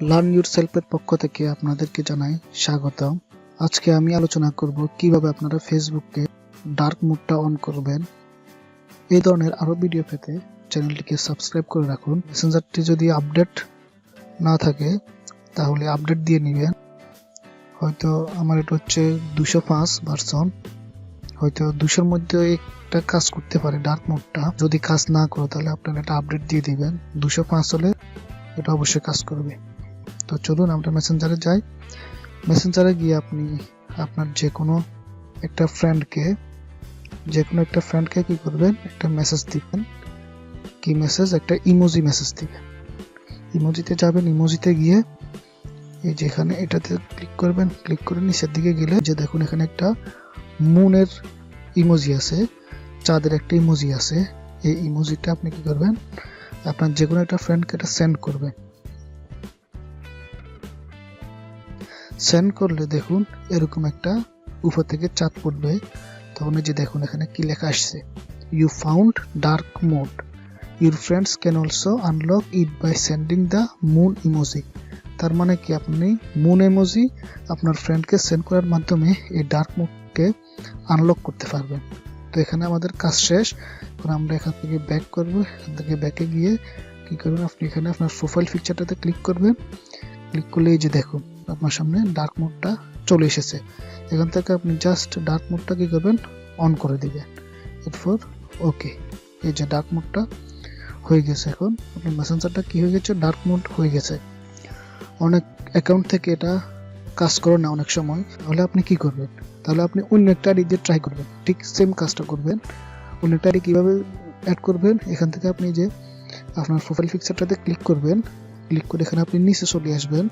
Learn ইউরসেলফের পক্ষ থেকে আপনাদেরকে জানাই স্বাগতম। আজকে আমি আলোচনা করব কিভাবে আপনারা ফেসবুকে ডার্ক মোডটা অন করবেন। এই ধরনের আরো ভিডিও পেতে চ্যানেলটিকে সাবস্ক্রাইব করে রাখুন। মেসেঞ্জারটি যদি আপডেট না থাকে তাহলে আপডেট দিয়ে নেবেন। হয়তো আমার এটা হচ্ছে 205 ভার্সন, হয়তো 200-র মধ্যে একটা কাজ করতে পারে ডার্ক মোডটা। যদি কাজ না করে তাহলে আপনারা এটা আপডেট দিয়ে দিবেন। 205 হলে এটা অবশ্যই কাজ করবে। তো চলুন আমরা মেসেঞ্জারে যাই। মেসেঞ্জারে গিয়ে আপনি আপনার যে কোনো একটা ফ্রেন্ডকে কি করবেন, একটা মেসেজ দিবেন। কি মেসেজ? একটা ইমোজি মেসেজ দিবেন। ইমোজিতে যাবেন, ইমোজিতে গিয়ে এই যেখানে এটাতে ক্লিক করবেন। ক্লিক করে নিচের দিকে গেলে যে দেখুন এখানে একটা মুনের ইমোজি আছে, চাঁদের একটা ইমোজি আছে। এই ইমোজিটা আপনি কি করবেন, আপনার যে কোনো একটা ফ্রেন্ডকে এটা সেন্ড করবেন। সেন্ড করলে দেখুন এরকম একটা উপর থেকে চাঁদ পড়বে। তখন এই যে দেখুন এখানে কি লেখা আসছে, you found dark mode, your friends can also unlock it by sending the moon emoji. তার মানে কি, আপনি মুন ইমোজি আপনার ফ্রেন্ডকে সেন্ড করার মাধ্যমে এই ডার্ক মোডকে আনলক করতে পারবেন। তো এখানে আমাদের কাজ শেষ। আমরা এখান থেকে ব্যাক করবো। এখান থেকে ব্যাকে গিয়ে কি করবেন, আপনি এখানে আপনার প্রোফাইল পিকচারটাতে ক্লিক করবেন। ক্লিক করলে এই যে দেখুন আপনার সামনে ডার্ক মোডটা চলে এসেছে। এখান থেকে আপনি জাস্ট ডার্ক মোডটা কি করবেন, অন করে দিবেন। এরপর ওকে, এই যে ডার্ক মোডটা হয়ে গেছে। এখন আপনার মেসেঞ্জারটা কি হয়ে গেছে, ডার্ক মোড হয়ে গেছে। অনেক অ্যাকাউন্ট থেকে এটা কাজ করে না অনেক সময়। তাহলে আপনি কি করবেন, তাহলে আপনি অন্য একটা আইডি দিয়ে ট্রাই করবেন, ঠিক সেম কাজটা করবেন। অন্য একটা আইডি কীভাবে অ্যাড করবেন, এখান থেকে আপনি যে আপনার প্রোফাইল পিকচারটাতে ক্লিক করবেন। ক্লিক করে এখানে আপনি নিচে চলে আসবেন।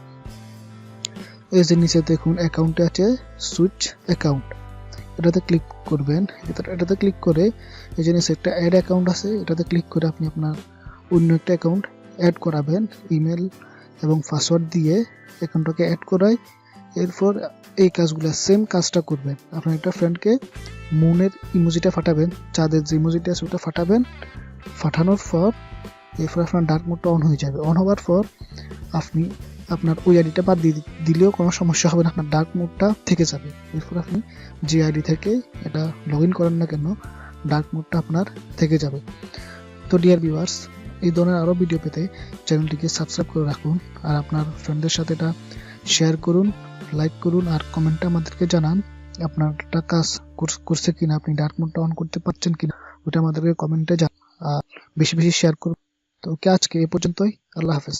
এই যে নিচে দেখুন অ্যাকাউন্টে আছে সুইচ অ্যাকাউন্ট, এটাতে ক্লিক করবেন। এটাতে ক্লিক করে এই যে নিচে একটা অ্যাড অ্যাকাউন্ট আছে, এটাতে ক্লিক করে আপনি আপনার অন্য একটা অ্যাকাউন্ট অ্যাড করাবেন। ইমেল এবং পাসওয়ার্ড দিয়ে অ্যাকাউন্টটাকে অ্যাড করাই। এরপর এই কাজগুলো সেম কাজটা করবেন। আপনার একটা ফ্রেন্ডকে মুনের ইমোজিটা ফাটাবেন, চাঁদের যে ইমোজিটা আছে ওটা ফাটাবেন। ফাটানোর পর এরপর আপনার ডার্ক মোডটা অন হয়ে যাবে। অন হওয়ার পর আপনি আপনার ওই আইডিটা বাদ দিয়ে দিলেও কোনো সমস্যা হবে না, আপনার ডার্ক মোডটা থেকে যাবে। এরপর আপনি যে আইডি থেকে এটা লগ ইন করেন না কেন, ডার্ক মোডটা আপনার থেকে যাবে। তো ডিয়ার ভিউয়ার্স, এই ধরনের আরও ভিডিও পেতে চ্যানেলটিকে সাবস্ক্রাইব করে রাখুন। আর আপনার ফ্রেন্ডদের সাথে এটা শেয়ার করুন, লাইক করুন, আর কমেন্টে আমাদেরকে জানান আপনার একটা কাজ করছে কিনা, আপনি ডার্ক মোডটা অন করতে পারছেন কিনা, ওটা আমাদেরকে কমেন্টে জানান। আর বেশি বেশি শেয়ার করুন। তো আজকে এ পর্যন্তই। আল্লাহ হাফেজ।